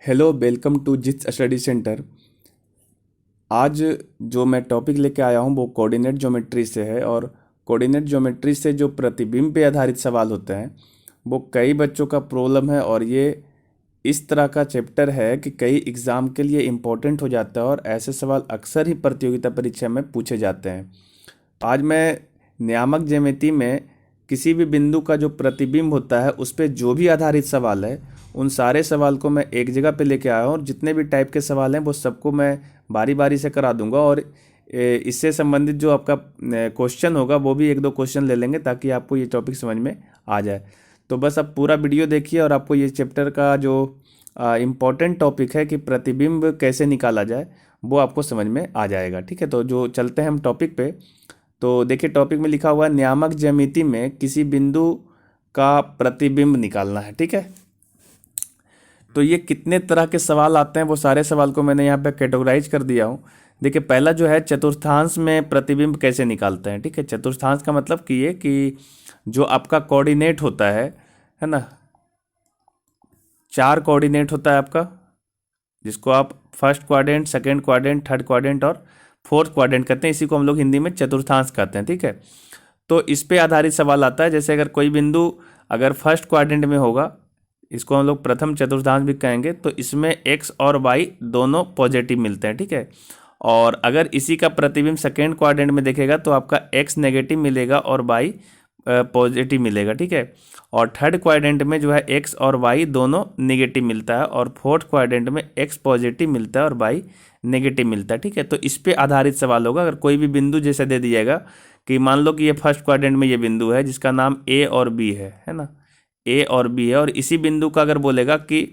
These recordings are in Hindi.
Hello, welcome to Jits study centre. आज जो मैं टॉपिक लेके आया हूँ वो कोऑर्डिनेट ज्योमेट्री से है। और कोऑर्डिनेट ज्योमेट्री से जो प्रतिबिंब पे आधारित सवाल होते हैं वो कई बच्चों का प्रॉब्लम है। और ये इस तरह का चैप्टर है कि कई एग्ज़ाम के लिए इम्पोर्टेंट हो जाता है और ऐसे सवाल अक्सर ही प्रतियोगिता परीक्षा में पूछे जाते हैं। आज मैं नियामक ज्यामिति में किसी भी बिंदु का जो प्रतिबिंब होता है उस पे जो भी आधारित सवाल है उन सारे सवाल को मैं एक जगह पे लेके आया हूँ। और जितने भी टाइप के सवाल हैं वो सबको मैं बारी बारी से करा दूंगा। और इससे संबंधित जो आपका क्वेश्चन होगा वो भी एक दो क्वेश्चन ले लेंगे ताकि आपको ये टॉपिक समझ में आ जाए। तो बस अब पूरा वीडियो देखिए और आपको ये चैप्टर का जो इम्पोर्टेंट टॉपिक है कि प्रतिबिंब कैसे निकाला जाए वो आपको समझ में आ जाएगा। ठीक है, तो जो चलते हैं हम टॉपिक पे। तो देखिए, टॉपिक में लिखा हुआ है नियामक ज्यामिति में किसी बिंदु का प्रतिबिंब निकालना है। ठीक है, तो ये कितने तरह के सवाल आते हैं वो सारे सवाल को मैंने यहाँ पे कैटेगराइज कर दिया हूँ। देखिए, पहला जो है चतुर्थांश में प्रतिबिंब कैसे निकालते हैं। ठीक है, चतुर्थांश का मतलब कि ये कि जो आपका कोऑर्डिनेट होता है ना, चार कोऑर्डिनेट होता है आपका, जिसको आप first quadrant, second quadrant, third quadrant और फोर्थ क्वाड्रेंट कहते हैं। इसी को हम लोग हिंदी में चतुर्थांश कहते हैं। ठीक है, तो इस पे आधारित सवाल आता है। जैसे अगर कोई बिंदु अगर फर्स्ट क्वाड्रेंट में होगा, इसको हम लोग प्रथम चतुर्थांश भी कहेंगे, तो इसमें एक्स और वाई दोनों पॉजिटिव मिलते हैं। ठीक है, और अगर इसी का प्रतिबिंब सेकेंड क्वाड्रेंट में देखेगा तो आपका एक्स नेगेटिव मिलेगा और वाई पॉजिटिव मिलेगा। ठीक है, और थर्ड क्वाड्रेंट में जो है एक्स और वाई दोनों नेगेटिव मिलता है और फोर्थ क्वाड्रेंट में एक्स पॉजिटिव मिलता है और वाई नेगेटिव मिलता है। ठीक है, तो इस पे आधारित सवाल होगा। अगर कोई भी बिंदु जैसे दे दिएगा कि मान लो कि ये फर्स्ट क्वाड्रेंट में ये बिंदु है जिसका नाम ए और बी है ना, ए और बी है, और इसी बिंदु का अगर बोलेगा कि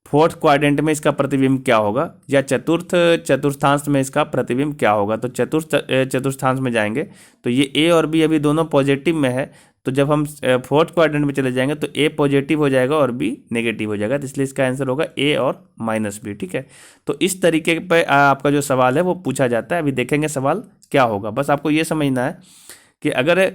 फोर्थ क्वाड्रेंट में इसका प्रतिबिंब क्या होगा या चतुर्थांश में इसका प्रतिबिंब क्या होगा, तो चतुर्थांश में जाएंगे तो ये ए और बी अभी दोनों पॉजिटिव में है। तो जब हम फोर्थ क्वाड्रेंट में चले जाएंगे तो ए पॉजिटिव हो जाएगा और बी नेगेटिव हो जाएगा, तो इसलिए इसका आंसर होगा ए और माइनस बी। ठीक है, तो इस तरीके पे आपका जो सवाल है वो पूछा जाता है। अभी देखेंगे सवाल क्या होगा। बस आपको ये समझना है कि अगर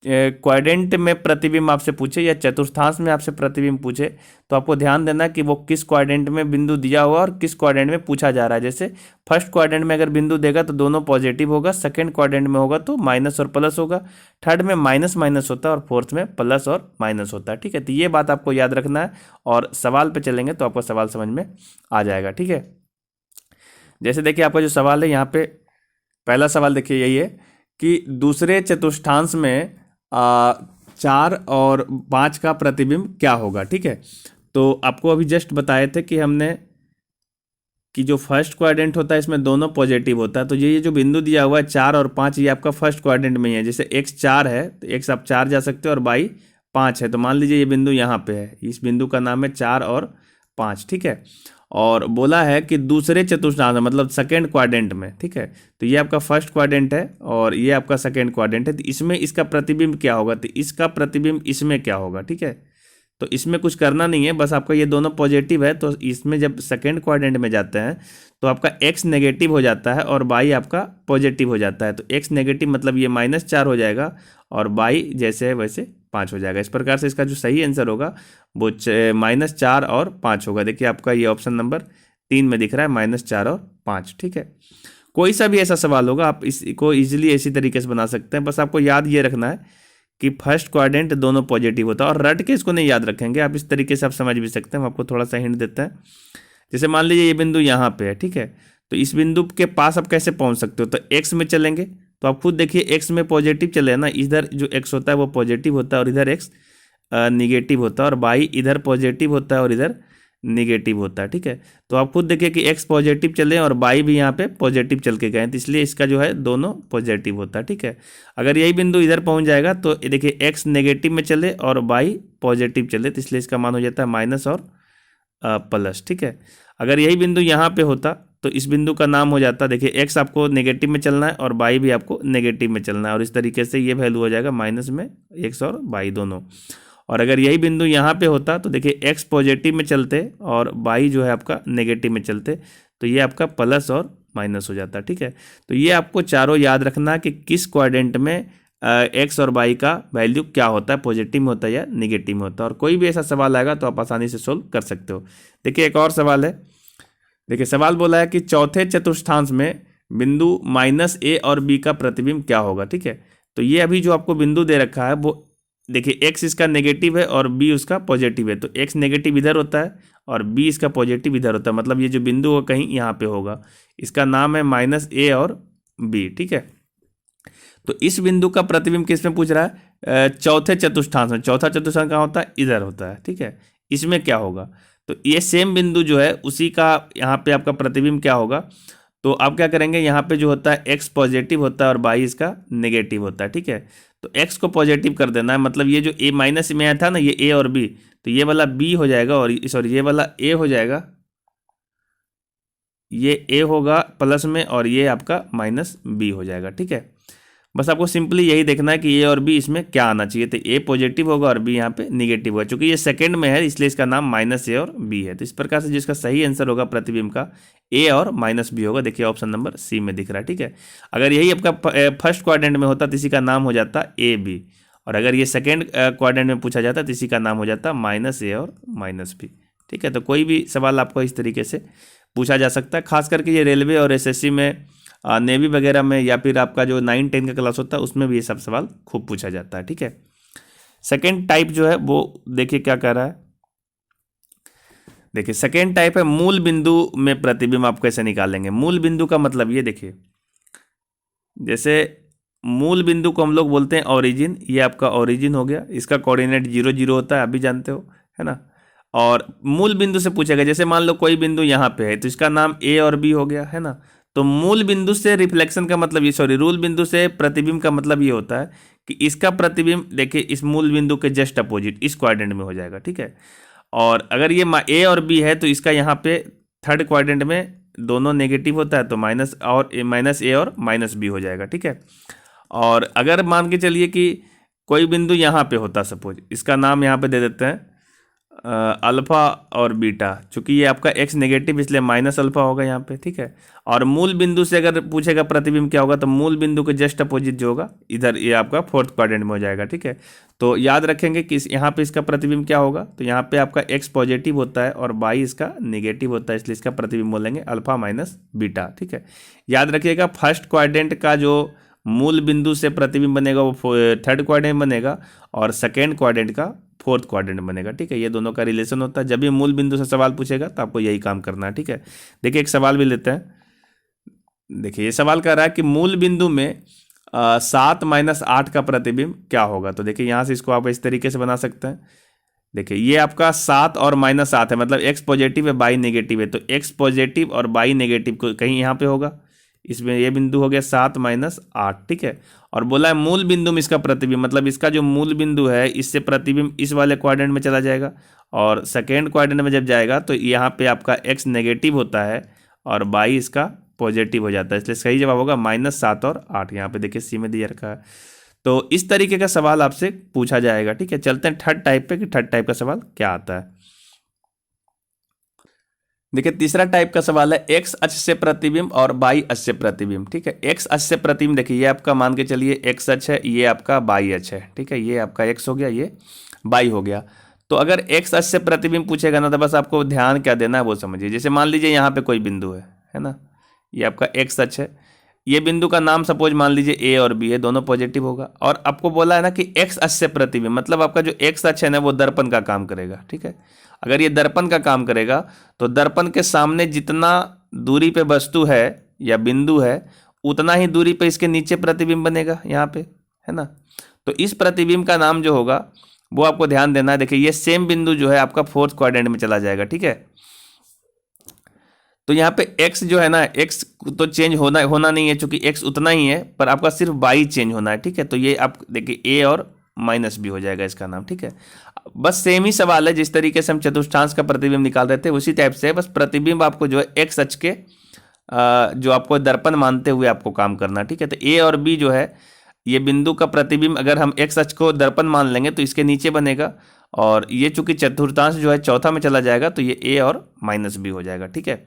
क्वाड्रेंट में प्रतिबिंब आपसे पूछे या चतुर्थांश में आपसे प्रतिबिंब पूछे तो आपको ध्यान देना कि वो किस क्वाड्रेंट में बिंदु दिया हुआ और किस क्वाड्रेंट में पूछा जा रहा है। जैसे फर्स्ट क्वाड्रेंट में अगर बिंदु देगा तो दोनों पॉजिटिव होगा, सेकंड क्वाड्रेंट में होगा तो माइनस और प्लस होगा, थर्ड में माइनस माइनस होता है और फोर्थ में प्लस और माइनस होता है। ठीक है, तो ये बात आपको याद रखना है और सवाल पे चलेंगे तो आपको सवाल समझ में आ जाएगा। ठीक है, जैसे देखिए आपका जो सवाल है यहाँ पे पहला सवाल देखिए यही है कि दूसरे चतुर्थांश में 4 और 5 का प्रतिबिंब क्या होगा। ठीक है, तो आपको अभी जस्ट बताए थे कि हमने कि जो फर्स्ट क्वाड्रेंट होता है इसमें दोनों पॉजिटिव होता है। तो ये जो बिंदु दिया हुआ है 4 और 5 ये आपका फर्स्ट क्वाड्रेंट में ही है। जैसे एक्स 4 है तो एक्स आप 4 जा सकते हो और वाई 5 है, तो मान लीजिए ये बिंदु यहाँ पे है, इस बिंदु का नाम है 4 और 5। ठीक है, और बोला है कि दूसरे चतुर्थांश मतलब सेकेंड क्वाड्रेंट में। ठीक है, तो ये आपका फर्स्ट क्वाड्रेंट है और ये आपका सेकेंड क्वाड्रेंट है, तो इसमें इसका प्रतिबिंब क्या होगा, तो इसका प्रतिबिंब इसमें क्या होगा। ठीक है, तो इसमें कुछ करना नहीं है, बस आपका ये दोनों पॉजिटिव है तो इसमें जब सेकेंड क्वाड्रेंट में जाते हैं तो आपका एक्स नेगेटिव हो जाता है और वाई आपका पॉजिटिव हो जाता है। तो एक्स नेगेटिव मतलब ये -4 हो जाएगा और वाई जैसे है वैसे 5 हो जाएगा। इस प्रकार से इसका जो सही आंसर होगा वो -4 और 5 होगा। देखिए आपका ये ऑप्शन नंबर 3 में दिख रहा है -4 और 5। ठीक है, कोई सा भी ऐसा सवाल होगा आप इसको ईजिली इसी तरीके से बना सकते हैं। बस आपको याद ये रखना है कि फर्स्ट क्वाड्रेंट दोनों पॉजिटिव होता है, और रट के इसको नहीं याद रखेंगे आप, इस तरीके से आप समझ भी सकते हैं। हम आपको थोड़ा सा हिंट देते हैं। जैसे मान लीजिए ये बिंदु यहाँ पे है, ठीक है, तो इस बिंदु के पास आप कैसे पहुंच सकते हो, तो एक्स में चलेंगे तो आप खुद देखिए एक्स में पॉजिटिव चले ना, इधर जो एक्स होता है वो पॉजिटिव होता है और इधर एक्स निगेटिव होता है, और वाई इधर पॉजिटिव होता है और इधर निगेटिव होता है। ठीक है, तो आप खुद देखिए कि एक्स पॉजिटिव चले और वाई भी यहाँ पे पॉजिटिव चल के गए, तो इसलिए इसका जो है दोनों पॉजिटिव होता है। ठीक है, अगर यही बिंदु इधर पहुंच जाएगा तो देखिए एक्स नेगेटिव में चले और वाई पॉजिटिव चले, तो इसलिए इसका मान हो जाता है माइनस और प्लस। ठीक है, अगर यही बिंदु यहाँ पे होता तो इस बिंदु का नाम हो जाता, देखिए एक्स आपको नेगेटिव में चलना है और वाई भी आपको नेगेटिव में चलना है, और इस तरीके से ये वैल्यू हो जाएगा माइनस में एक्स और वाई दोनों। और अगर यही बिंदु यहाँ पे होता तो देखिए एक्स पॉजिटिव में चलते और वाई जो है आपका नेगेटिव में चलते, तो ये आपका प्लस और माइनस हो जाता। ठीक है, तो ये आपको चारों याद रखना कि किस क्वाड्रेंट में एक्स और वाई का वैल्यू क्या होता है, पॉजिटिव में होता है या निगेटिव में होता है। और कोई भी ऐसा सवाल आएगा तो आप आसानी से सोल्व कर सकते हो। देखिए एक और सवाल है। देखिए सवाल बोला है कि चौथे चतुर्थांश में बिंदु माइनस ए और बी का प्रतिबिंब क्या होगा। ठीक है, तो ये अभी जो आपको बिंदु दे रखा है वो देखिए एक्स इसका नेगेटिव है और बी उसका पॉजिटिव है, तो एक्स नेगेटिव इधर होता है और बी इसका पॉजिटिव इधर होता है, मतलब ये जो बिंदु हो कहीं यहाँ पे होगा। इसका नाम है माइनस ए और बी। ठीक है, तो इस बिंदु का प्रतिबिंब किस में पूछ रहा है, चौथे चतुर्थांश में। चौथा चतुर्थांश कहाँ होता है, इधर होता है। ठीक है, इसमें क्या होगा, तो ये सेम बिंदु जो है उसी का यहाँ पे आपका प्रतिबिंब क्या होगा। तो आप क्या करेंगे, यहाँ पे जो होता है एक्स पॉजिटिव होता है और वाई इसका नेगेटिव होता है। ठीक है, तो एक्स को पॉजिटिव कर देना है, मतलब ये जो ए माइनस में आया था ना, ये ए और बी, तो ये वाला बी हो जाएगा और सॉरी ये वाला ए हो जाएगा, ये ए होगा प्लस में और ये आपका माइनस बी हो जाएगा। ठीक है, बस आपको सिंपली यही देखना है कि ए और बी इसमें क्या आना चाहिए, तो ए पॉजिटिव होगा और बी यहाँ पे निगेटिव होगा। चूंकि ये सेकंड में है इसलिए इसका नाम माइनस ए और बी है। तो इस प्रकार से जिसका सही आंसर होगा प्रतिबिंब का ए और माइनस बी होगा। देखिए ऑप्शन नंबर सी में दिख रहा है। ठीक है, अगर यही आपका फर्स्ट क्वाड्रेंट में होता तो इसी का नाम हो जाता ए बी, और अगर ये सेकेंड क्वाड्रेंट में पूछा जाता तो इसी का नाम हो जाता माइनस ए और माइनस बी। ठीक है, तो कोई भी सवाल आपको इस तरीके से पूछा जा सकता है, खास करके ये रेलवे और एसएससी में, नेवी वगैरह में, या फिर आपका जो 9-10 का क्लास होता है उसमें भी ये सब सवाल खूब पूछा जाता है। ठीक है, सेकेंड टाइप जो है वो देखिए क्या कर रहा है। देखिए सेकेंड टाइप है मूल बिंदु में प्रतिबिंब आप कैसे निकालेंगे। मूल बिंदु का मतलब ये देखिए, जैसे मूल बिंदु को हम लोग बोलते हैं ओरिजिन, ये आपका ओरिजिन हो गया, इसका कोऑर्डिनेट 0 0 होता है, आप भी जानते हो, है ना। और मूल बिंदु से पूछेगा, जैसे मान लो कोई बिंदु यहाँ पे है तो इसका नाम ए और बी हो गया, है ना। तो मूल बिंदु से रिफ्लेक्शन का मतलब ये, सॉरी रूल बिंदु से प्रतिबिंब का मतलब ये होता है कि इसका प्रतिबिंब देखिए इस मूल बिंदु के जस्ट अपोजिट इस क्वाड्रेंट में हो जाएगा। ठीक है, और अगर ये ए और बी है तो इसका यहाँ पे थर्ड क्वाड्रेंट में दोनों नेगेटिव होता है, तो माइनस ए और माइनस बी हो जाएगा। ठीक है, और अगर मान के चलिए कि कोई बिंदु यहाँ पे होता, सपोज इसका नाम यहाँ पे दे देते हैं अल्फ़ा और बीटा, चूंकि ये आपका एक्स नेगेटिव इसलिए माइनस अल्फ़ा होगा यहाँ पे। ठीक है, और मूल बिंदु से अगर पूछेगा प्रतिबिंब क्या होगा, तो मूल बिंदु के जस्ट अपोजिट जो होगा इधर ये आपका फोर्थ क्वाड्रेंट में हो जाएगा। ठीक है, तो याद रखेंगे कि यहाँ पे इसका प्रतिबिंब क्या होगा, तो यहाँ पे आपका एक्स पॉजिटिव होता है और वाई इसका नेगेटिव होता है, इसलिए इसका प्रतिबिंब बोलेंगे अल्फ़ा माइनस बीटा। ठीक है, याद रखिएगा फर्स्ट क्वाड्रेंट का जो मूल बिंदु से प्रतिबिंब बनेगा वो थर्ड क्वाड्रेंट बनेगा और सेकेंड क्वाड्रेंट का फोर्थ क्वाड्रेंट बनेगा। ठीक है, ये दोनों का रिलेशन होता है। जब भी मूल बिंदु से सवाल पूछेगा तो आपको यही काम करना है। ठीक है, देखिए एक सवाल भी लेते हैं। देखिए ये सवाल कर रहा है कि मूल बिंदु में 7 - 8 का प्रतिबिंब क्या होगा। तो देखिए यहाँ से इसको आप इस तरीके से बना सकते हैं। देखिए ये आपका 7 और -8 है, मतलब एक्स पॉजिटिव है बाई नेगेटिव है, तो एक्स पॉजिटिव और बाई नेगेटिव को कहीं यहाँ पे होगा, इसमें ये बिंदु हो गया 7 - 8। ठीक है, और बोला है मूल बिंदु में इसका प्रतिबिंब, मतलब इसका जो मूल बिंदु है इससे प्रतिबिंब इस वाले क्वाड्रेंट में चला जाएगा और सेकेंड क्वाड्रेंट में जब जाएगा तो यहाँ पे आपका एक्स नेगेटिव होता है और बाई इसका पॉजिटिव हो जाता है, इसलिए सही जवाब होगा -7 और 8। यहाँ पे देखिए सी में दिया रखा है। तो इस तरीके का सवाल आपसे पूछा जाएगा। ठीक है, चलते हैं थर्ड टाइप पे कि थर्ड टाइप का सवाल क्या आता है। देखिए तीसरा टाइप का सवाल है एक्स अक्ष से प्रतिबिंब और बाई अक्ष से प्रतिबिंब। ठीक है, एक्स अक्ष से प्रतिबिंब देखिए ये आपका मान के चलिए एक्स अक्ष है, ये आपका बाई अक्ष है। ठीक है, ये आपका एक्स हो गया, ये बाई हो गया। तो अगर एक्स अक्ष से प्रतिबिंब पूछेगा ना तो बस आपको ध्यान क्या देना है वो समझिए। जैसे मान लीजिए यहाँ पे कोई बिंदु है ना, ये आपका एक्स अक्ष है, ये बिंदु का नाम सपोज मान लीजिए ए और बी है, दोनों पॉजिटिव होगा। और आपको बोला है ना कि एक्स अक्ष से प्रतिबिंब, मतलब आपका जो एक्स अक्ष है ना वो दर्पण का काम करेगा। ठीक है, अगर ये दर्पण का काम करेगा तो दर्पण के सामने जितना दूरी पे वस्तु है या बिंदु है उतना ही दूरी पे इसके नीचे प्रतिबिंब बनेगा यहाँ पे, है ना। तो इस प्रतिबिंब का नाम जो होगा वो आपको ध्यान देना है। देखिए ये सेम बिंदु जो है आपका फोर्थ क्वाड्रेंट में चला जाएगा। ठीक है, तो यहाँ पे x जो है ना, x तो चेंज होना नहीं है क्योंकि x उतना ही है, पर आपका सिर्फ बाई चेंज होना है। ठीक है, तो ये आप देखिए a और माइनस बी हो जाएगा इसका नाम। ठीक है, बस सेम ही सवाल है, जिस तरीके से हम चतुर्थांश का प्रतिबिंब निकाल रहे थे उसी टाइप से, बस प्रतिबिंब आपको जो है एक्स अक्ष के जो आपको दर्पण मानते हुए आपको काम करना। ठीक है, तो ए और बी जो है ये बिंदु का प्रतिबिंब अगर हम एक्स अक्ष को दर्पण मान लेंगे तो इसके नीचे बनेगा, और ये चूंकि चतुर्थांश जो है चौथा में चला जाएगा तो ये ए और माइनस बी हो जाएगा। ठीक है,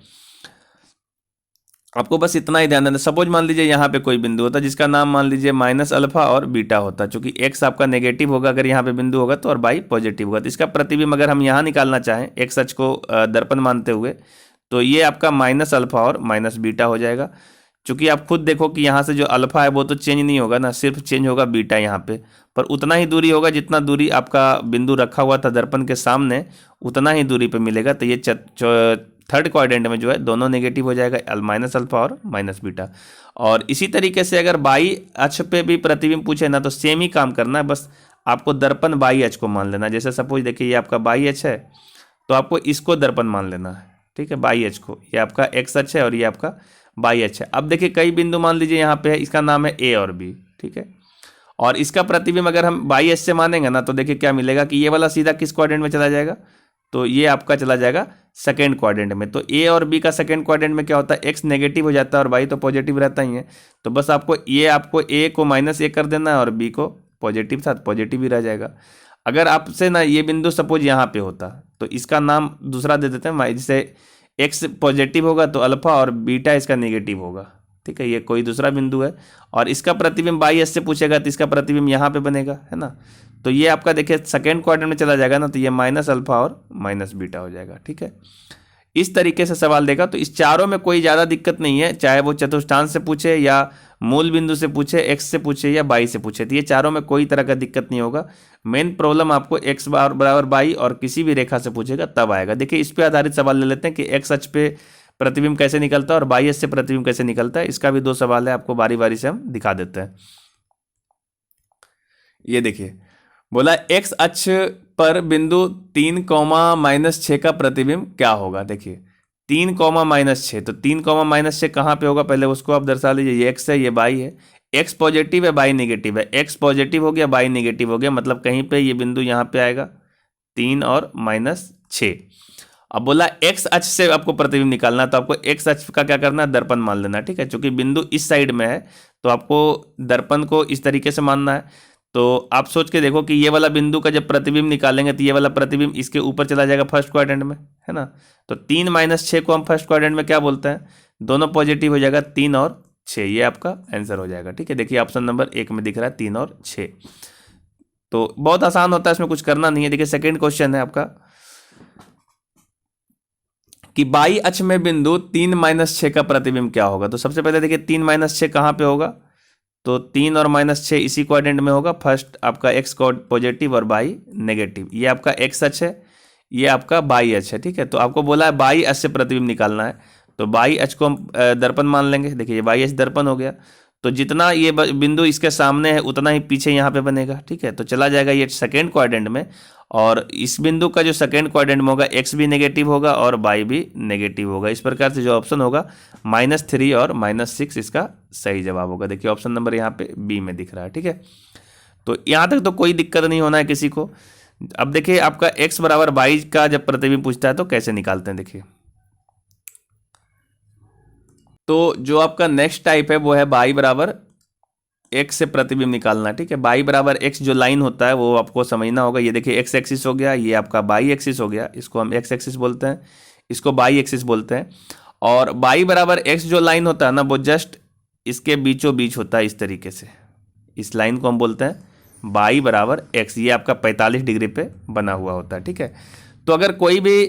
आपको बस इतना ही ध्यान देना। सपोज मान लीजिए यहाँ पे कोई बिंदु होता जिसका नाम मान लीजिए माइनस अल्फा और बीटा होता, चूंकि एक्स आपका नेगेटिव होगा अगर यहाँ पे बिंदु होगा तो, और बाई पॉजिटिव होगा। तो इसका प्रतिबिंब अगर हम यहाँ निकालना चाहें एक्स अक्ष को दर्पण मानते हुए, तो ये आपका माइनस अल्फा और माइनस बीटा हो जाएगा। चूंकि आप खुद देखो कि यहाँ से जो अल्फा है वो तो चेंज नहीं होगा ना, सिर्फ चेंज होगा बीटा यहाँ पे, पर उतना ही दूरी होगा जितना दूरी आपका बिंदु रखा हुआ था दर्पण के सामने, उतना ही दूरी पे मिलेगा। तो ये थर्ड क्वाड्रेंट में जो है दोनों नेगेटिव हो जाएगा, माइनस अल्फा और माइनस बीटा। और इसी तरीके से अगर बाई अक्ष पे भी प्रतिबिंब पूछे ना तो सेम ही काम करना है, बस आपको दर्पण बाई अक्ष को मान लेना। जैसे सपोज देखिए ये आपका बाई अक्ष है तो आपको इसको दर्पण मान लेना है, ठीक है, बाई अक्ष को। ये आपका एक्स अक्ष है और ये आपका बाई अक्ष है। अब देखिए कई बिंदु मान लीजिए यहाँ पे है, इसका नाम है ए और बी, ठीक है, और इसका प्रतिबिंब अगर हम बाई अक्ष से मानेंगे ना तो देखिए क्या मिलेगा कि ये वाला सीधा किस क्वाड्रेंट में चला जाएगा, तो ये आपका चला जाएगा सेकेंड क्वाड्रेंट में। तो ए और बी का सेकेंड क्वाड्रेंट में क्या होता है, एक्स नेगेटिव हो जाता है और बाई तो पॉजिटिव रहता ही है। तो बस आपको ए को माइनस ए कर देना है और बी को पॉजिटिव था पॉजिटिव ही रह जाएगा। अगर आपसे ना ये बिंदु सपोज यहाँ पे होता तो इसका नाम दूसरा दे देते हैं, जैसे एक्स पॉजिटिव होगा तो अल्फा और बीटा इसका नेगेटिव होगा, ठीक है, ये कोई दूसरा बिंदु है। और इसका प्रतिबिंब बाई एस से पूछेगा तो इसका प्रतिबिंब यहाँ पे बनेगा, है ना। तो ये आपका देखिए सेकेंड क्वाड्रेंट में चला जाएगा ना, तो ये माइनस अल्फा और माइनस बीटा हो जाएगा, ठीक है। इस तरीके से सवाल देगा। तो इस चारों में कोई ज़्यादा दिक्कत नहीं है, चाहे वो चतुष्टांश से पूछे या मूल बिंदु से पूछे, एक्स से पूछे या बाई से पूछे, तो ये चारों में कोई तरह का दिक्कत नहीं होगा। मेन प्रॉब्लम आपको एक्स बराबर बाई और किसी भी रेखा से पूछेगा तब आएगा। देखिए इस पे आधारित सवाल ले लेते हैं कि एक्स अक्ष पे प्रतिबिंब कैसे निकलता है और बाई अक्ष से प्रतिबिंब कैसे निकलता है। इसका भी दो सवाल है, आपको बारी बारी से हम दिखा देते हैं। ये देखिए बोला एक्स अक्ष पर बिंदु 3, -6 का प्रतिबिंब क्या होगा। देखिए 3, -6, तो 3, -6 कहाँ पे होगा, पहले उसको आप दर्शा लीजिए। ये एक्स है, ये बाई है, एक्स पॉजिटिव है बाई नेगेटिव है, एक्स पॉजिटिव हो गया बाई नेगेटिव हो गया, मतलब कहीं पे ये बिंदु यहाँ पे आएगा 3 और -6। अब बोला एक्स अक्ष से आपको प्रतिबिंब निकालना, तो आपको एक्स अक्ष का क्या करना है, दर्पण मान लेना, ठीक है। चूंकि बिंदु इस साइड में है तो आपको दर्पण को इस तरीके से मानना है। तो आप सोच के देखो कि ये वाला बिंदु का जब प्रतिबिंब निकालेंगे तो ये वाला प्रतिबिंब इसके ऊपर चला जाएगा फर्स्ट क्वाड्रेंट में, है ना। तो 3-6 को हम फर्स्ट क्वाड्रेंट में क्या बोलते हैं, दोनों पॉजिटिव हो जाएगा 3 और 6, ये आपका आंसर हो जाएगा, ठीक है। देखिए ऑप्शन नंबर 1 में दिख रहा है 3 और 6। तो बहुत आसान होता है, इसमें कुछ करना नहीं है। देखिए सेकेंड क्वेश्चन है आपका कि बाई अक्ष में बिंदु 3-6 का प्रतिबिंब क्या होगा। तो सबसे पहले देखिए 3-6 कहाँ पे होगा, तो 3 और -6 इसी क्वाड्रेंट में होगा। फर्स्ट आपका एक्स पॉजिटिव और बाई नेगेटिव, ये आपका एक्स अक्ष है, ये आपका बाई अक्ष है, ठीक है। तो आपको बोला है बाई अक्ष से प्रतिबिंब निकालना है, तो बाई अक्ष को हम दर्पण मान लेंगे। देखिए ये बाई अक्ष दर्पण हो गया, तो जितना ये बिंदु इसके सामने है उतना ही पीछे यहाँ पे बनेगा, ठीक है। तो चला जाएगा ये सेकेंड क्वाड्रेंट में, और इस बिंदु का जो सेकेंड क्वाड्रेंट में होगा एक्स भी नेगेटिव होगा और बाई भी नेगेटिव होगा। इस प्रकार से जो ऑप्शन होगा -3 और -6 इसका सही जवाब होगा। देखिए ऑप्शन नंबर यहाँ पे बी में दिख रहा है, ठीक है। तो यहाँ तक तो कोई दिक्कत नहीं होना है किसी को। अब देखिए आपका एक्स बराबर 22 का जब प्रतिबिंब पूछता है तो कैसे निकालते हैं। देखिए तो जो आपका नेक्स्ट टाइप है वो है बाई बराबर एक्स से प्रतिबिंब निकालना, ठीक है। बाई बराबर एक्स जो लाइन होता है वो आपको समझना होगा। ये देखिए एक्स एक्सिस हो गया, ये आपका बाई एक्सिस हो गया, इसको हम एक्स एक्सिस बोलते हैं, इसको बाई एक्सिस बोलते हैं। और बाई बराबर एक्स जो लाइन होता है ना वो जस्ट इसके बीचों बीच होता है, इस तरीके से। इस लाइन को हम बोलते हैं बाई बराबर एक्स, ये आपका 45 डिग्री पे बना हुआ होता है, ठीक है। तो अगर कोई भी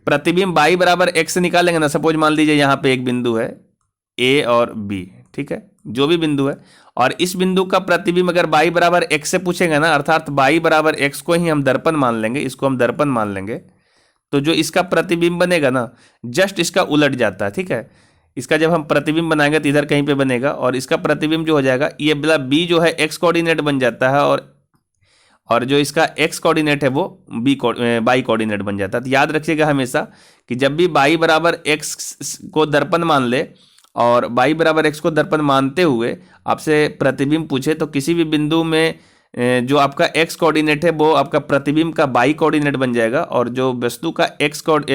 प्रतिबिंब बाई बराबर एक्स से निकालेंगे ना, सपोज मान लीजिए यहाँ पे एक बिंदु है ए और बी, ठीक है, जो भी बिंदु है, और इस बिंदु का प्रतिबिंब अगर बाई बराबर एक्स से पूछेंगे ना, अर्थात बाई बराबर एक्स को ही हम दर्पण मान लेंगे, इसको हम दर्पण मान लेंगे, तो जो इसका प्रतिबिंब बनेगा ना जस्ट इसका उलट जाता है, ठीक है। इसका जब हम प्रतिबिंब बनाएंगे तो इधर कहीं पे बनेगा, और इसका प्रतिबिंब जो हो जाएगा ये वाला बी जो है एक्स कोऑर्डिनेट बन जाता है, और जो इसका एक्स कोऑर्डिनेट है वो बाई कोऑर्डिनेट बन जाता है। तो याद रखिएगा हमेशा कि जब भी बाई बराबर एक्स को दर्पण मान ले और बाई बराबर एक्स को दर्पण मानते हुए आपसे प्रतिबिंब पूछे, तो किसी भी बिंदु में जो आपका एक्स कोऑर्डिनेट है वो आपका प्रतिबिंब का बाई कोऑर्डिनेट बन जाएगा, और जो वस्तु का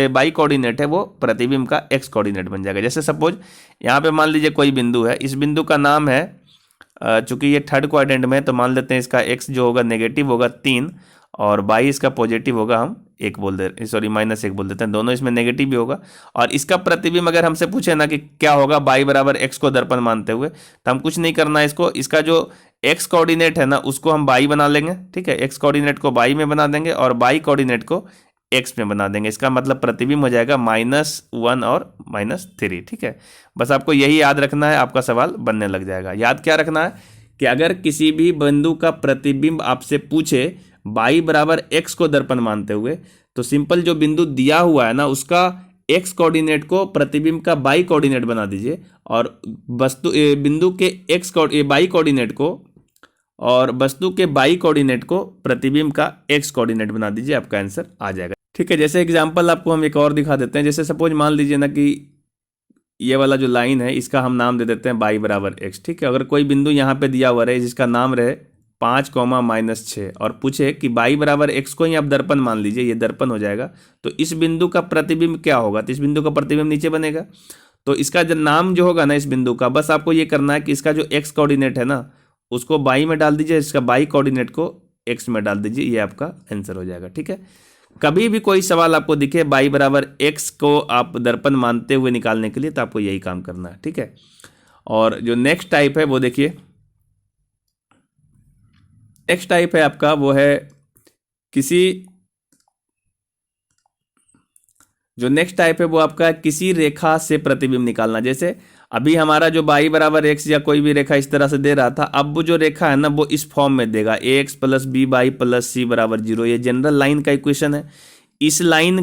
बाई कोऑर्डिनेट है वो प्रतिबिंब का एक्स कोऑर्डिनेट बन जाएगा। जैसे सपोज यहाँ पे मान लीजिए कोई बिंदु है, इस बिंदु का नाम है, चूंकि ये थर्ड क्वाड्रेंट में, तो मान लेते हैं इसका एक्स जो होगा नेगेटिव होगा 3 और बाई इसका पॉजिटिव होगा हम एक बोल दे, सॉरी -1 बोल देते हैं, दोनों इसमें नेगेटिव भी होगा। और इसका प्रतिबिंब अगर हमसे पूछे ना कि क्या होगा y बराबर x को दर्पण मानते हुए, तो हम कुछ नहीं करना है इसको, इसका जो x कोऑर्डिनेट है ना उसको हम y बना लेंगे, ठीक है, x कोऑर्डिनेट को y में बना देंगे और y कोऑर्डिनेट को x में बना देंगे। इसका मतलब प्रतिबिंब हो जाएगा -1 और -3, ठीक है। बस आपको यही याद रखना है, आपका सवाल बनने लग जाएगा। याद क्या रखना है कि अगर किसी भी बिंदु का प्रतिबिंब आपसे पूछे y बराबर x को दर्पण मानते हुए, तो सिंपल जो बिंदु दिया हुआ है ना उसका x कोऑर्डिनेट को प्रतिबिंब का y कोऑर्डिनेट बना दीजिए और वस्तु बिंदु के y कोऑर्डिनेट को और वस्तु के y कोऑर्डिनेट को प्रतिबिंब का x कोऑर्डिनेट बना दीजिए, आपका आंसर आ जाएगा, ठीक है। जैसे एग्जांपल आपको हम एक और दिखा देते हैं। जैसे सपोज मान लीजिए ना कि ये वाला जो लाइन है इसका हम नाम दे देते हैं y बराबर x, ठीक है। अगर कोई बिंदु यहाँ पे दिया हुआ रहे जिसका नाम रहे 5, और पूछे कि y बराबर x को ही आप दर्पण मान लीजिए, ये दर्पण हो जाएगा, तो इस बिंदु का प्रतिबिंब क्या होगा, तो इस बिंदु का प्रतिबिंब नीचे बनेगा। तो इसका जो नाम जो होगा ना इस बिंदु का, बस आपको ये करना है कि इसका जो x कोऑर्डिनेट है ना उसको y में डाल दीजिए, इसका y कोऑर्डिनेट को x में डाल दीजिए, ये आपका आंसर हो जाएगा, ठीक है। कभी भी कोई सवाल आपको दिखे y बराबर x को आप दर्पण मानते हुए निकालने के लिए, तो आपको यही काम करना है, ठीक है। और जो नेक्स्ट टाइप है वो देखिए, नेक्स्ट टाइप है आपका वो है नेक्स्ट टाइप है वो आपका किसी रेखा से प्रतिबिंब निकालना। जैसे अभी हमारा जो y बराबर x या कोई भी रेखा इस तरह से दे रहा था, अब वो जो रेखा है ना वो इस फॉर्म में देगा ax + by + c बराबर 0। ये जनरल लाइन का इक्वेशन है। इस लाइन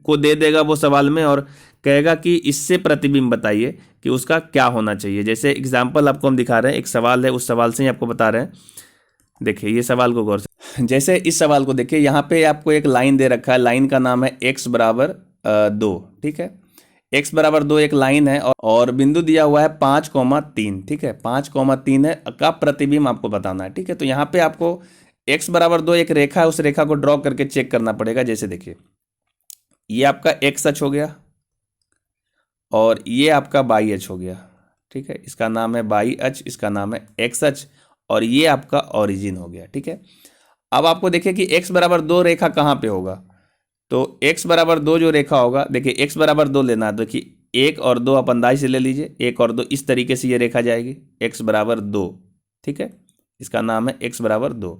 को दे देगा वो सवाल में और कहेगा कि इससे प्रतिबिंब बताइए कि उसका क्या होना चाहिए। जैसे एग्जाम्पल आपको हम दिखा रहे हैं, एक सवाल है, उस सवाल से ही आपको बता रहे हैं। देखिए ये सवाल को गौर से, जैसे इस सवाल को देखिए, यहाँ पे आपको एक लाइन दे रखा है, लाइन का नाम है x बराबर 2, ठीक है। x बराबर 2 एक लाइन है और बिंदु दिया हुआ है 5,3, ठीक है, 5,3 है का प्रतिबिंब आपको बताना है, ठीक है। तो यहाँ पे आपको x बराबर 2 एक रेखा है, उस रेखा को ड्रॉ करके चेक करना पड़ेगा। जैसे देखिए ये आपका x अक्ष हो गया और ये आपका y अक्ष हो गया, ठीक है। इसका नाम है y अक्ष, इसका नाम है x अक्ष और ये आपका ओरिजिन हो गया, ठीक है। अब आपको देखिए कि x बराबर 2 रेखा कहाँ पे होगा, तो x बराबर 2 जो रेखा होगा, देखिए x बराबर 2 लेना है, देखिए 1 और 2 आप अंदाज से ले लीजिए, 1 और 2 इस तरीके से ये रेखा जाएगी, x बराबर 2, ठीक है। इसका नाम है x बराबर 2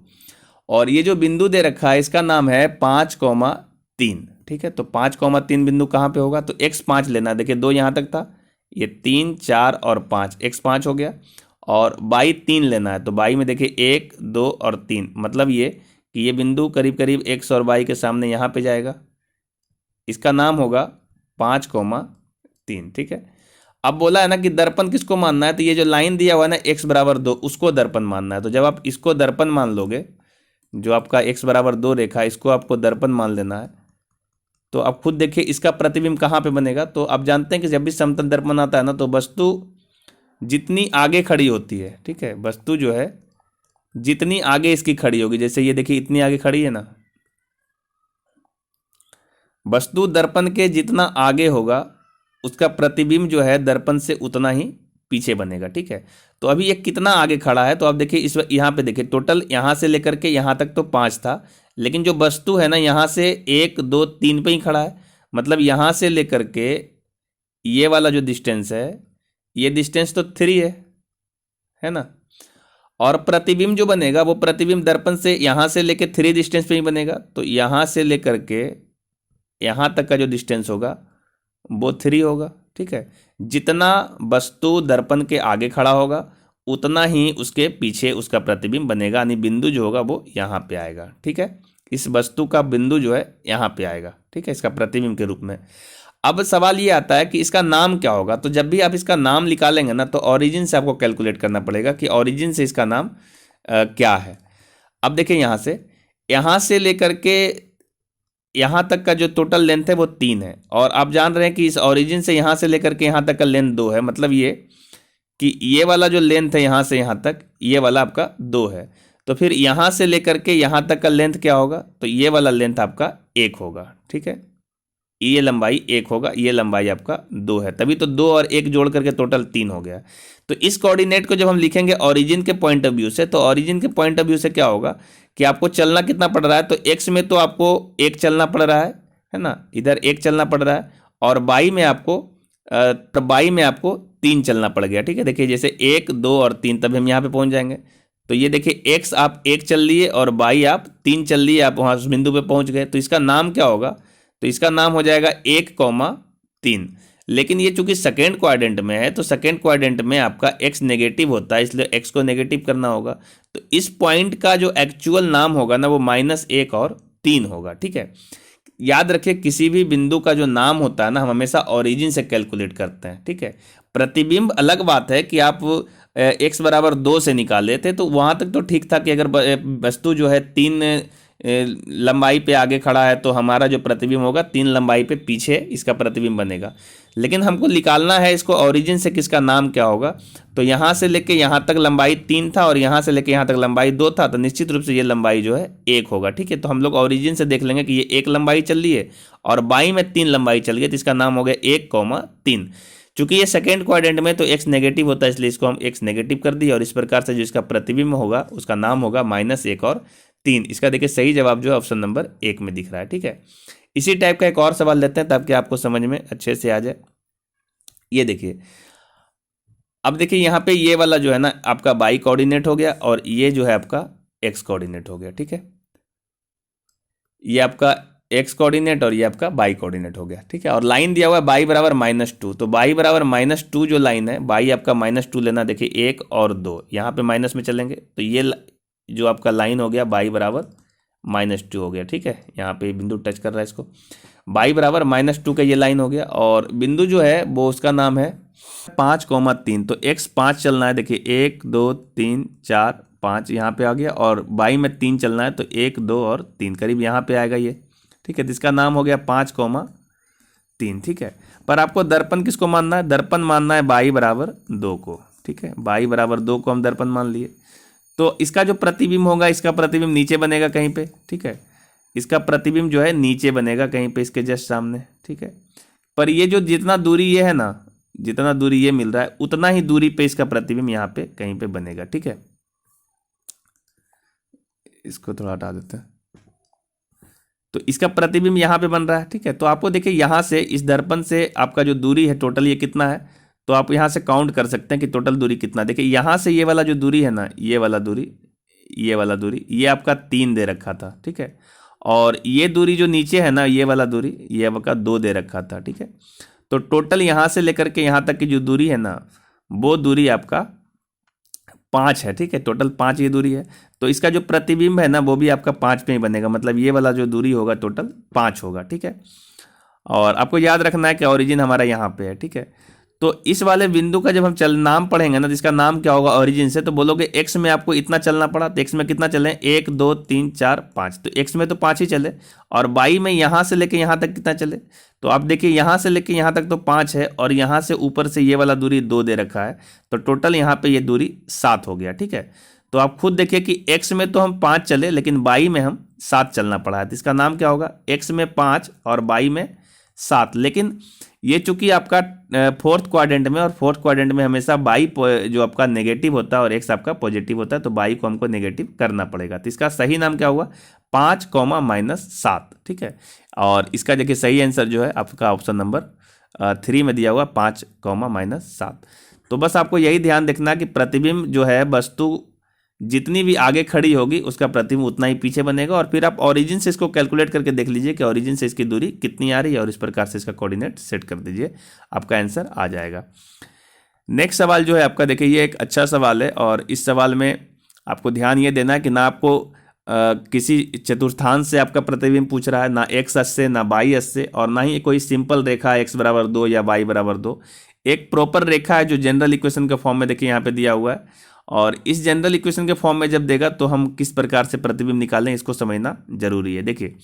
और ये जो बिंदु दे रखा है इसका नाम है 5,3, ठीक है। तो 5,3 बिंदु कहाँ पे होगा, तो x 5 लेना है। देखिए 2 यहाँ तक था, ये 3, 4 और 5, x 5 हो गया और y 3 लेना है। तो y में देखिए 1, 2 और 3, मतलब ये कि ये बिंदु करीब करीब x और y के सामने यहाँ पे जाएगा, इसका नाम होगा 5,3, ठीक है। अब बोला है ना कि दर्पण किसको मानना है, तो ये जो लाइन दिया हुआ है ना x बराबर 2 उसको दर्पण मानना है। तो जब आप इसको दर्पण मान लोगे, जो आपका x बराबर 2 रेखा इसको आपको दर्पण मान लेना है, तो आप खुद देखिए इसका प्रतिबिंब कहाँ पे बनेगा। तो आप जानते हैं कि जब भी समतल दर्पण आता है ना तो वस्तु जितनी आगे खड़ी होती है, ठीक है, वस्तु जो है जितनी आगे इसकी खड़ी होगी, जैसे ये देखिए इतनी आगे खड़ी है ना, वस्तु दर्पण के जितना आगे होगा उसका प्रतिबिंब जो है दर्पण से उतना ही पीछे बनेगा, ठीक है। तो अभी ये कितना आगे खड़ा है, तो आप देखिए इस यहाँ पे देखिए टोटल यहाँ से लेकर के यहाँ तक तो 5 था, लेकिन जो वस्तु है ना यहाँ से 1, 2, 3 पे ही खड़ा है, मतलब यहाँ से लेकर के ये वाला जो डिस्टेंस है ये डिस्टेंस तो 3 है ना। और प्रतिबिंब जो बनेगा वो प्रतिबिंब दर्पण से यहाँ से लेके 3 डिस्टेंस पे ही बनेगा। तो यहाँ से लेकर के यहाँ तक का जो डिस्टेंस होगा वो 3 होगा, ठीक है। जितना वस्तु दर्पण के आगे खड़ा होगा उतना ही उसके पीछे उसका प्रतिबिंब बनेगा, यानी बिंदु जो होगा वो यहाँ पे आएगा, ठीक है। इस वस्तु का बिंदु जो है यहाँ पे आएगा, ठीक है, इसका प्रतिबिंब के रूप में। अब सवाल ये आता है कि इसका नाम क्या होगा। तो जब भी आप इसका नाम निकालेंगे ना तो ओरिजिन से आपको कैलकुलेट करना पड़ेगा कि ओरिजिन से इसका नाम क्या है। अब देखिए यहाँ से लेकर के यहाँ तक का जो टोटल लेंथ है वो 3 है और आप जान रहे हैं कि इस ओरिजिन से यहाँ से लेकर के यहाँ तक का लेंथ 2 है, मतलब ये कि ये वाला जो लेंथ है यहाँ से यहाँ तक ये वाला आपका 2 है। तो फिर यहाँ से लेकर के यहाँ तक का लेंथ क्या होगा, तो ये वाला लेंथ आपका 1 होगा, ठीक है। ये लंबाई 1 होगा, ये लंबाई आपका 2 है, तभी तो 2 और 1 जोड़ करके टोटल 3 हो गया। तो इस कोऑर्डिनेट को जब हम लिखेंगे ओरिजिन के पॉइंट ऑफ व्यू से, तो ओरिजिन के पॉइंट ऑफ व्यू से क्या होगा कि आपको चलना कितना पड़ रहा है, तो एक्स में तो आपको 1 चलना पड़ रहा है ना, इधर 1 चलना पड़ रहा है, और बाई में आपको तो बाई में आपको 3 चलना पड़ गया। ठीक है, देखिए जैसे 1 2 और 3, तभी हम यहाँ पे पहुँच जाएंगे। तो ये देखिए एक्स आप 1 चल लिए और बाई आप 3 चल लिए, आप वहाँ उस बिंदु पे पहुँच गए। तो इसका नाम क्या होगा, तो इसका नाम हो जाएगा 1,3। लेकिन ये चूंकि सेकेंड क्वाड्रेंट में है, तो सेकेंड क्वाड्रेंट में आपका एक्स नेगेटिव होता है, इसलिए एक्स को नेगेटिव करना होगा। तो इस पॉइंट का जो एक्चुअल नाम होगा ना, वो -1 और 3 होगा। ठीक है, याद रखिए किसी भी बिंदु का जो नाम होता है ना, हम हमेशा ओरिजिन से कैलकुलेट करते हैं। ठीक है, प्रतिबिंब अलग बात है कि आप x बराबर 2 से निकाले थे, तो वहाँ तक तो ठीक था कि अगर वस्तु जो है 3 लंबाई पे आगे खड़ा है, तो हमारा जो प्रतिबिंब होगा 3 लंबाई पे पीछे इसका प्रतिबिंब बनेगा। लेकिन हमको निकालना है इसको ओरिजिन से किसका नाम क्या होगा, तो यहाँ से लेके यहाँ तक लंबाई 3 था और यहाँ से लेके यहाँ तक लंबाई 2 था, तो निश्चित रूप से ये लंबाई जो है 1 होगा। ठीक है, तो हम लोग ओरिजिन से देख लेंगे कि ये 1 लंबाई चल रही है और बाई में 3 लंबाई चल गई, तो इसका नाम हो गया 1,3। चूंकि ये सेकेंड क्वाड्रेंट में तो x नेगेटिव होता है, इसलिए इसको हम x नेगेटिव कर दिए, और इस प्रकार से जो इसका प्रतिबिंब होगा उसका नाम होगा -1 और 3। इसका देखिए सही जवाब जो है ऑप्शन नंबर 1 में दिख रहा है। ठीक है, इसी टाइप का एक और सवाल लेते हैं ताकि आपको समझ में अच्छे से आ जाए। ये देखिए, अब देखिए यहाँ पे ये वाला जो है ना आपका बाई कोऑर्डिनेट हो गया, और ये जो है आपका एक्स कोऑर्डिनेट हो गया। ठीक है, ये आपका एक्स कोऑर्डिनेट और ये आपका बाई कोऑर्डिनेट हो गया। ठीक है, और लाइन दिया हुआ है बाई बराबर -2, तो बाई बराबर -2 जो लाइन है, बाई आपका -2 लेना, देखिए 1 और 2 यहाँ पे माइनस में चलेंगे, तो ये जो आपका लाइन हो गया बाई बराबर -2 हो गया। ठीक है, यहाँ पे बिंदु टच कर रहा है इसको, बाई बराबर -2 का ये लाइन हो गया, और बिंदु जो है वो उसका नाम है 5,3। तो x 5 चलना है, देखिए 1 2 3 4 5 यहाँ पे आ गया, और बाई में 3 चलना है, तो 1 2 और 3 करीब यहाँ पे आएगा ये। ठीक है, तो इसका नाम हो गया 5,3। ठीक है, पर आपको दर्पण किसको मानना है, दर्पण मानना है बाई बराबर 2 को। ठीक है, बाई बराबर 2 को हम दर्पण मान लिए, तो इसका जो प्रतिबिंब होगा, इसका प्रतिबिंब नीचे बनेगा कहीं पे। ठीक है, इसका प्रतिबिंब जो है नीचे बनेगा कहीं पे इसके जस्ट सामने। ठीक है, पर ये जो जितना दूरी ये है ना, जितना दूरी ये मिल रहा है, उतना ही दूरी पे इसका प्रतिबिंब यहाँ पे कहीं पे बनेगा। ठीक है, इसको थोड़ा हटा देते हैं, तो इसका प्रतिबिंब यहाँ पे बन रहा है। ठीक है, तो आपको देखिए यहाँ से इस दर्पण से आपका जो दूरी है टोटल ये कितना है, तो आप यहाँ से काउंट कर सकते हैं कि टोटल दूरी कितना। देखिए यहाँ से ये वाला जो दूरी है ना, ये वाला दूरी, ये वाला दूरी, ये आपका 3 दे रखा था। ठीक है, और ये दूरी जो नीचे है ना, ये वाला दूरी, ये आपका 2 दे रखा था। ठीक है, तो टोटल यहाँ से लेकर के यहाँ तक की जो दूरी है ना, वो दूरी आपका 5 है। ठीक है, टोटल 5 ये दूरी है, तो इसका जो प्रतिबिंब है ना वो भी आपका 5 पे ही बनेगा, मतलब ये वाला जो दूरी होगा टोटल 5 होगा। ठीक है, और आपको याद रखना है कि ओरिजिन हमारा यहाँ पे है। ठीक है, तो इस वाले बिंदु का जब हम नाम पढ़ेंगे ना, तो इसका नाम क्या होगा ओरिजिन से, तो बोलोगे एक्स में आपको इतना चलना पड़ा, तो एक्स में कितना चले, 1 2 3 4 5, तो एक्स में तो 5 ही चले, और बाई में यहाँ से लेके यहाँ तक कितना चले, तो आप देखिए यहाँ से लेके यहाँ तक तो 5 है, और यहाँ से ऊपर से ये वाला दूरी 2 दे रखा है, तो टोटल यहाँ पे ये दूरी 7 हो गया। ठीक है, तो आप खुद देखिए कि एक्स में तो हम 5 चले, लेकिन बाई में हम 7 चलना पड़ा है, तो इसका नाम क्या होगा, एक्स में 5 और बाई में 7। लेकिन ये चूंकि आपका फोर्थ क्वाड्रेंट में, और फोर्थ क्वाड्रेंट में हमेशा बाई जो आपका नेगेटिव होता है और एक्स आपका पॉजिटिव होता है, तो बाई को हमको नेगेटिव करना पड़ेगा। तो इसका सही नाम क्या हुआ, 5, -7। ठीक है, और इसका देखिए सही आंसर जो है आपका ऑप्शन नंबर 3 में दिया हुआ 5, -7। तो बस आपको यही ध्यान रखना कि प्रतिबिंब जो है वस्तु जितनी भी आगे खड़ी होगी उसका प्रतिबिंब उतना ही पीछे बनेगा, और फिर आप ओरिजिन से इसको कैलकुलेट करके देख लीजिए कि ओरिजिन से इसकी दूरी कितनी आ रही है, और इस प्रकार से इसका कोऑर्डिनेट सेट कर दीजिए, आपका आंसर आ जाएगा। नेक्स्ट सवाल जो है आपका, देखिए ये एक अच्छा सवाल है, और इस सवाल में आपको ध्यान ये देना है कि ना आपको किसी चतुर्थांश से आपका प्रतिबिंब पूछ रहा है, ना एक्स अक्ष से, ना बाई अक्ष से, और ना ही कोई सिंपल रेखा है x बराबर 2 या y बराबर 2। एक प्रॉपर रेखा है जो जनरल इक्वेशन के फॉर्म में देखिए यहाँ पे दिया हुआ है, और इस जनरल इक्वेशन के फॉर्म में जब देगा तो हम किस प्रकार से प्रतिबिंब निकालें इसको समझना जरूरी है। देखिए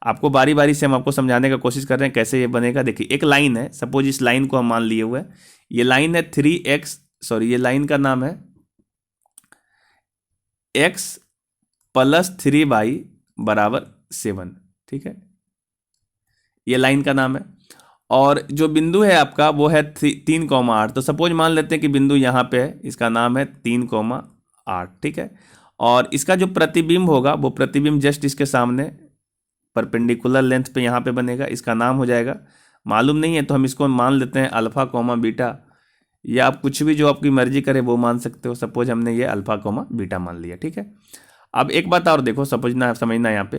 आपको बारी बारी से हम आपको समझाने का कोशिश कर रहे हैं कैसे ये बनेगा। देखिए एक लाइन है, सपोज इस लाइन को हम मान लिए हुए हैं, ये लाइन है 3x, सॉरी ये लाइन का नाम है x + 3y = 7। ठीक है, ये लाइन का नाम है। और जो बिंदु है आपका वो है 3,8। तो सपोज मान लेते हैं कि बिंदु यहाँ पे है, इसका नाम है 3,8, ठीक है। और इसका जो प्रतिबिंब होगा वो प्रतिबिंब जस्ट इसके सामने परपेंडिकुलर लेंथ पे यहाँ पे बनेगा, इसका नाम हो जाएगा, मालूम नहीं है तो हम इसको मान लेते हैं अल्फा कोमा बीटा, या आप कुछ भी जो आपकी मर्जी करे वो मान सकते हो। सपोज हमने ये अल्फा कोमा बीटा मान लिया, ठीक है। अब एक बात और देखो, समझना यहाँ पे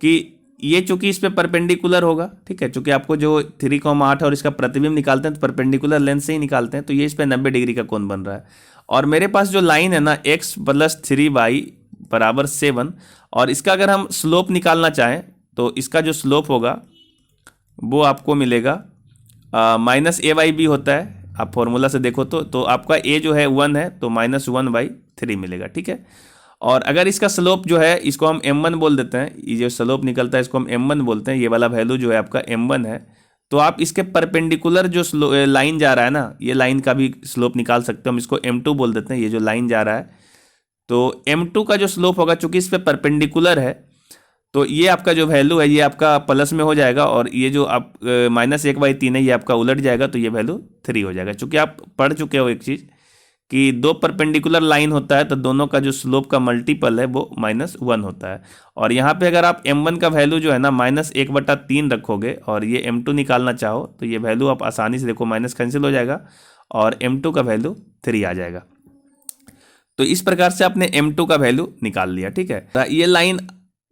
कि ये चूंकि इस पे परपेंडिकुलर होगा, ठीक है, चूंकि आपको जो 3,8 है और इसका प्रतिबिंब निकालते हैं तो परपेंडिकुलर लेंथ से ही निकालते हैं, तो ये इस पे 90 डिग्री का कोण बन रहा है। और मेरे पास जो लाइन है ना x + 3y = 7, और इसका अगर हम स्लोप निकालना चाहें तो इसका जो स्लोप होगा वो आपको मिलेगा -ay भी होता है, आप फॉर्मूला से देखो तो आपका a जो है 1 है तो -1/3 मिलेगा, ठीक है। और अगर इसका स्लोप जो है इसको हम m1 बोल देते हैं, ये जो स्लोप निकलता है इसको हम m1 बोलते हैं, ये वाला वैल्यू जो है आपका m1 है। तो आप इसके परपेंडिकुलर जो लाइन जा रहा है ना, ये लाइन का भी स्लोप निकाल सकते हो, हम इसको m2 बोल देते हैं, ये जो लाइन जा रहा है तो m2 का जो स्लोप होगा चूंकि इस पे परपेंडिकुलर है तो ये आपका जो वैल्यू है ये आपका प्लस में हो जाएगा, और ये जो आप -1/3 है ये आपका उलट जाएगा तो ये वैल्यू 3 हो जाएगा। चूंकि आप पढ़ चुके हो एक चीज़ कि दो परपेंडिकुलर लाइन होता है तो दोनों का जो स्लोप का मल्टीपल है वो -1 होता है। और यहाँ पे अगर आप m1 का वैल्यू जो है ना -1/3 रखोगे और ये m2 निकालना चाहो तो ये वैल्यू आप आसानी से देखो, माइनस कैंसिल हो जाएगा और m2 का वैल्यू 3 आ जाएगा। तो इस प्रकार से आपने m2 का वैल्यू निकाल लिया, ठीक है। ये लाइन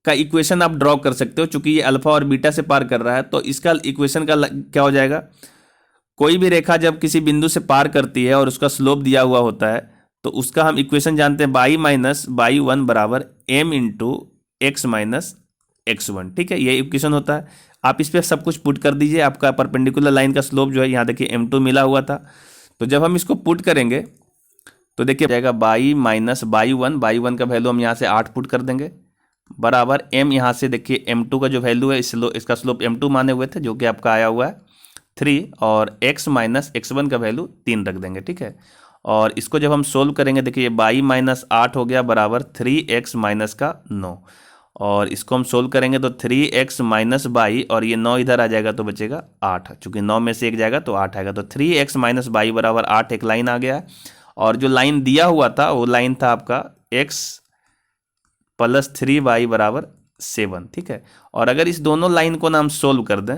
का इक्वेशन आप ड्रॉ कर सकते हो, चूंकि ये अल्फा और बीटा से पार कर रहा है तो इसका इक्वेशन का क्या हो जाएगा, कोई भी रेखा जब किसी बिंदु से पार करती है और उसका स्लोप दिया हुआ होता है तो उसका हम इक्वेशन जानते हैं y - y1 = m × x - x1, ठीक है, ये इक्वेशन होता है। आप इस पर सब कुछ पुट कर दीजिए, आपका परपेंडिकुलर लाइन का स्लोप जो है यहाँ देखिए m2 मिला हुआ था, तो जब हम इसको पुट करेंगे तो देखिए जाएगा y - y1 का वैल्यू हम यहाँ से 8 पुट कर देंगे बराबर m, यहाँ से देखिए m2 का जो वैल्यू है इसका स्लोप m2 माने हुए थे जो कि आपका आया हुआ है 3, और x - x1 का वैल्यू 3 रख देंगे, ठीक है। और इसको जब हम सोल्व करेंगे देखिए y - 8 हो गया बराबर 3x - 9, और इसको हम सोल्व करेंगे तो 3x - y, और ये 9 इधर आ जाएगा तो बचेगा 8, चूंकि 9 में से 1 जाएगा तो 8 आएगा, तो 3x - y बराबर 8 एक लाइन आ गया। और जो लाइन दिया हुआ था वो लाइन था आपका x + 3y = 7, ठीक है। और अगर इस दोनों लाइन को ना हम सोल्व कर दें,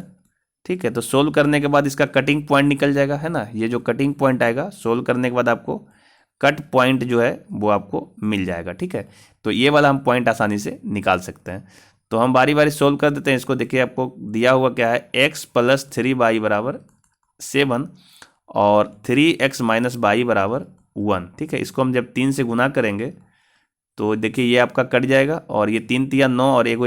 ठीक है, तो सोल्व करने के बाद इसका कटिंग पॉइंट निकल जाएगा, है ना, ये जो कटिंग पॉइंट आएगा सोल्व करने के बाद आपको कट पॉइंट जो है वो आपको मिल जाएगा, ठीक है। तो ये वाला हम पॉइंट आसानी से निकाल सकते हैं। तो हम बारी बारी सोल्व कर देते हैं इसको। देखिए आपको दिया हुआ क्या है, x + 3y = 7 और 3x - y = 1, ठीक है। इसको हम जब 3 से गुना करेंगे तो देखिए ये आपका कट जाएगा, और ये 3 × 3 = 9, और एक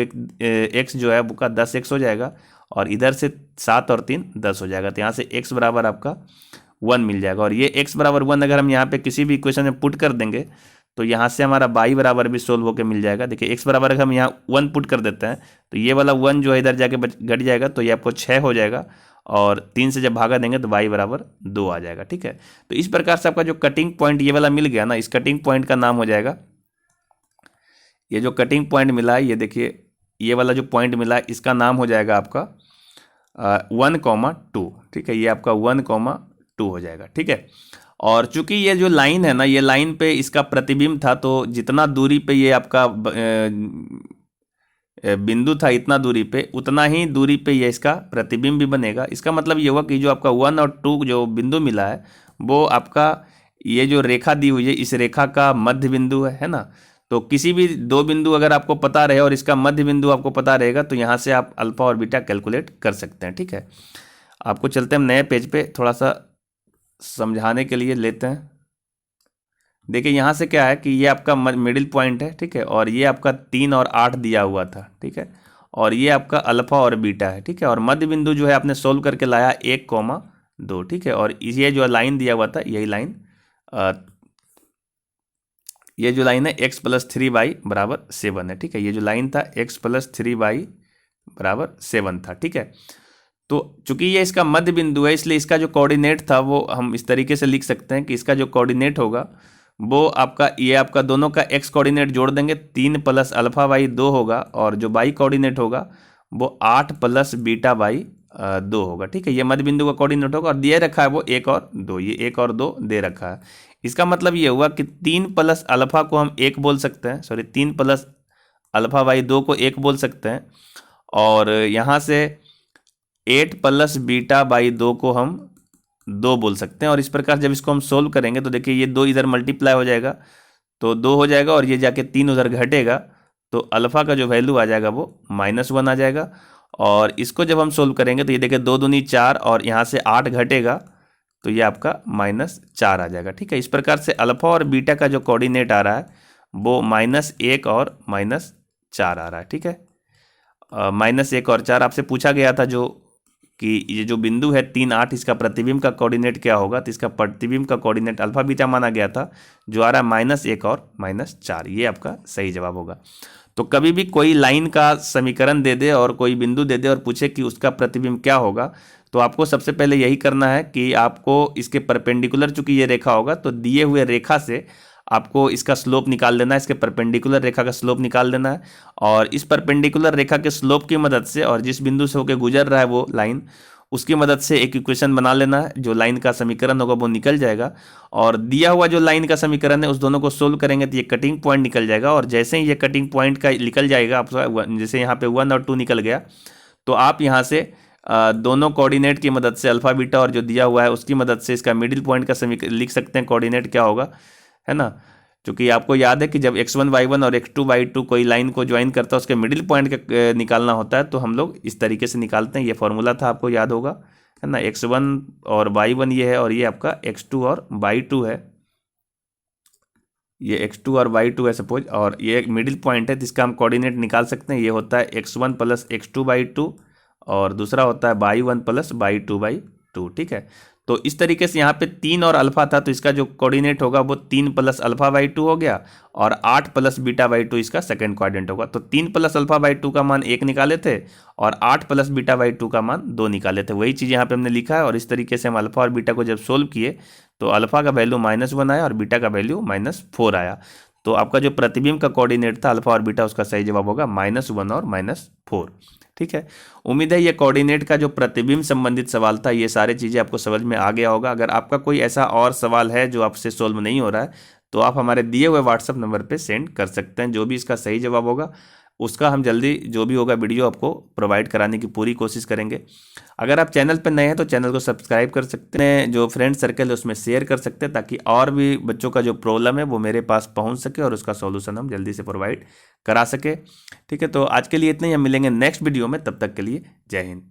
x जो है वो का 10x हो जाएगा, और इधर से 7 और 3 10 हो जाएगा, तो यहाँ से x बराबर आपका 1 मिल जाएगा। और ये x बराबर 1 अगर हम यहाँ पे किसी भी इक्वेशन में पुट कर देंगे तो यहाँ से हमारा y बराबर भी सोल्व होकर मिल जाएगा। देखिए x बराबर अगर हम यहाँ 1 पुट कर देते हैं तो ये वाला 1 जो है इधर जाके घट जाएगा, तो ये आपको 6 हो जाएगा, और 3 से जब भागा देंगे तो y बराबर 2 आ जाएगा, ठीक है। तो इस प्रकार से आपका जो कटिंग पॉइंट ये वाला मिल गया ना, इस कटिंग पॉइंट का नाम हो जाएगा, ये जो कटिंग पॉइंट मिला है, ये देखिए ये वाला जो पॉइंट मिला है इसका नाम हो जाएगा आपका 1,2, ठीक है, ये आपका 1,2 हो जाएगा, ठीक है। और चूंकि ये जो लाइन है ना, ये लाइन पे इसका प्रतिबिंब था, तो जितना दूरी पे ये आपका बिंदु था इतना दूरी पे, उतना ही दूरी पे ये इसका प्रतिबिंब भी बनेगा। इसका मतलब ये हुआ कि जो आपका 1 और 2 जो बिंदु मिला है वो आपका ये जो रेखा दी हुई है इस रेखा का मध्य बिंदु है ना। तो किसी भी दो बिंदु अगर आपको पता रहे और इसका मध्य बिंदु आपको पता रहेगा तो यहाँ से आप अल्फा और बीटा कैलकुलेट कर सकते हैं, ठीक है। आपको चलते हैं हम नए पेज पे, थोड़ा सा समझाने के लिए लेते हैं। देखिए यहाँ से क्या है कि ये आपका मिडिल पॉइंट है, ठीक है, और ये आपका 3 और 8 दिया हुआ था, ठीक है, और ये आपका अल्फा और बीटा है, ठीक है। और मध्य बिंदु जो है आपने सोल्व करके लाया 1,2, ठीक है। और ये जो लाइन दिया हुआ था यही लाइन ये जो लाइन है x + 3y = 7 है, ठीक है। ये जो लाइन था x + 3y = 7 था, ठीक है। तो चूंकि ये इसका मध्य बिंदु है इसलिए इसका जो कोऑर्डिनेट था वो हम इस तरीके से लिख सकते हैं कि इसका जो कोऑर्डिनेट होगा वो आपका ये आपका दोनों का x कोऑर्डिनेट जोड़ देंगे, 3 + α y 2 होगा, और जो y कोऑर्डिनेट होगा वो 8 प्लस बीटा बाई 2 होगा। ठीक है, ये मध्य बिंदु का कोऑर्डिनेट होगा और दिए रखा है वो 1 और 2, ये 1 और 2 दे रखा है। इसका मतलब ये हुआ कि 3 प्लस अल्फा को हम 1 बोल सकते हैं, सॉरी 3 प्लस अल्फा बाई 2 को 1 बोल सकते हैं, और यहाँ से 8 प्लस बीटा बाई 2 को हम 2 बोल सकते हैं। और इस प्रकार जब इसको हम सोल्व करेंगे तो देखिए ये 2 इधर मल्टीप्लाई हो जाएगा तो 2 हो जाएगा, और ये जाके 3 उधर घटेगा तो अल्फ़ा का जो वैल्यू आ जाएगा वो -1 आ जाएगा। और इसको जब हम सोल्व करेंगे तो ये देखिए 2 दूनी 4 और यहाँ से 8 घटेगा तो ये आपका -4 आ जाएगा। ठीक है, इस प्रकार से अल्फ़ा और बीटा का जो कोऑर्डिनेट आ रहा है वो -1 और -4 आ रहा है। ठीक है, -1 और 4 आपसे पूछा गया था जो कि ये जो बिंदु है 3, 8 इसका प्रतिबिंब का कोऑर्डिनेट क्या होगा, तो इसका प्रतिबिंब का कोऑर्डिनेट अल्फा बीटा माना गया था जो आ रहा है -1 और -4, ये आपका सही जवाब होगा। तो कभी भी कोई लाइन का समीकरण दे दे और कोई बिंदु दे दे और पूछे कि उसका प्रतिबिंब क्या होगा, तो आपको सबसे पहले यही करना है कि आपको इसके परपेंडिकुलर, चूंकि ये रेखा होगा तो दिए हुए रेखा से आपको इसका स्लोप निकाल लेना है, इसके परपेंडिकुलर रेखा का स्लोप निकाल लेना है, और इस परपेंडिकुलर रेखा के स्लोप की मदद से और जिस बिंदु से होकर गुजर रहा है वो लाइन, उसकी मदद से एक इक्वेशन बना लेना है, जो लाइन का समीकरण होगा वो निकल जाएगा। और दिया हुआ जो लाइन का समीकरण है उस दोनों को सोल्व करेंगे तो ये कटिंग पॉइंट निकल जाएगा, और जैसे ही ये कटिंग पॉइंट का निकल जाएगा, आप जैसे यहाँ पे 1 और 2 निकल गया तो आप यहाँ से दोनों कोऑर्डिनेट की मदद से अल्फा बीटा और जो दिया हुआ है उसकी मदद से इसका मिडिल पॉइंट का समीकरण लिख सकते हैं, कोऑर्डिनेट क्या होगा, है ना। क्योंकि आपको याद है कि जब x1 y1 और x2 y2 कोई लाइन को ज्वाइन करता है उसके मिडिल पॉइंट का निकालना होता है, तो हम लोग इस तरीके से निकालते हैं। ये फॉर्मूला था, आपको याद होगा, है ना। x1 और y1 ये है, और ये आपका x2 और y2 है, ये x2 और y2 है सपोज, और ये एक मिडिल पॉइंट है जिसका हम कोऑर्डिनेट निकाल सकते हैं। ये होता है x1 प्लस x2/2 और दूसरा होता है y1 प्लस y2/2। ठीक है, तो इस तरीके से यहाँ पे 3 और अल्फा था तो इसका जो कोऑर्डिनेट होगा वो 3 प्लस अल्फा/2 हो गया, और 8 प्लस बीटा/2 इसका सेकंड कोऑर्डिनेट होगा। तो 3 प्लस अल्फा/2 का मान 1 निकाले थे और 8 प्लस बीटा/2 का मान 2 निकाले थे, वही चीज़ यहाँ पे हमने लिखा है। और इस तरीके से हम अल्फा और बीटा को जब सोल्व किए तो अल्फा का वैल्यू -1 आया और बीटा का वैल्यू -4 आया। तो आपका जो प्रतिबिंब का कोऑर्डिनेट था अल्फा और बीटा, उसका सही जवाब होगा -1 और -4। ठीक है, उम्मीद है ये कोऑर्डिनेट का जो प्रतिबिंब संबंधित सवाल था ये सारी चीज़ें आपको समझ में आ गया होगा। अगर आपका कोई ऐसा और सवाल है जो आपसे सोल्व नहीं हो रहा है तो आप हमारे दिए हुए व्हाट्सएप नंबर पे सेंड कर सकते हैं। जो भी इसका सही जवाब होगा उसका हम जल्दी जो भी होगा वीडियो आपको प्रोवाइड कराने की पूरी कोशिश करेंगे। अगर आप चैनल पर नए हैं तो चैनल को सब्सक्राइब कर सकते हैं, जो फ्रेंड सर्कल है उसमें शेयर कर सकते हैं, ताकि और भी बच्चों का जो प्रॉब्लम है वो मेरे पास पहुंच सके और उसका सॉल्यूशन हम जल्दी से प्रोवाइड करा सके। ठीक है, तो आज के लिए इतना ही, हम मिलेंगे नेक्स्ट वीडियो में, तब तक के लिए जय हिंद।